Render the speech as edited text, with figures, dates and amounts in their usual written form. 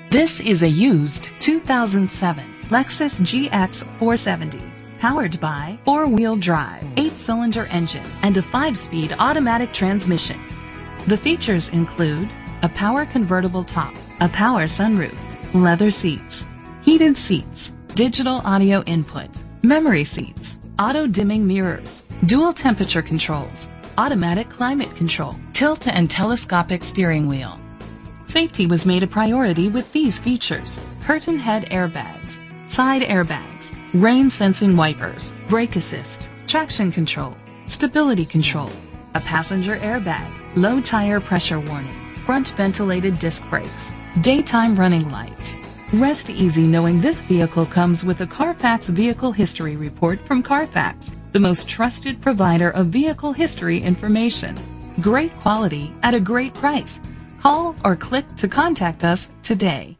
This is a used 2007 Lexus GX 470, powered by four-wheel drive, 8-cylinder engine, and a 5-speed automatic transmission. The features include a power convertible top, a power sunroof, leather seats, heated seats, digital audio input, memory seats, auto-dimming mirrors, dual temperature controls, automatic climate control, tilt and telescopic steering wheel. Safety was made a priority with these features: curtain head airbags, side airbags, rain sensing wipers, brake assist, traction control, stability control, a passenger airbag, low tire pressure warning, front ventilated disc brakes, daytime running lights. Rest easy knowing this vehicle comes with a Carfax Vehicle History Report from Carfax, the most trusted provider of vehicle history information. Great quality at a great price. Call or click to contact us today.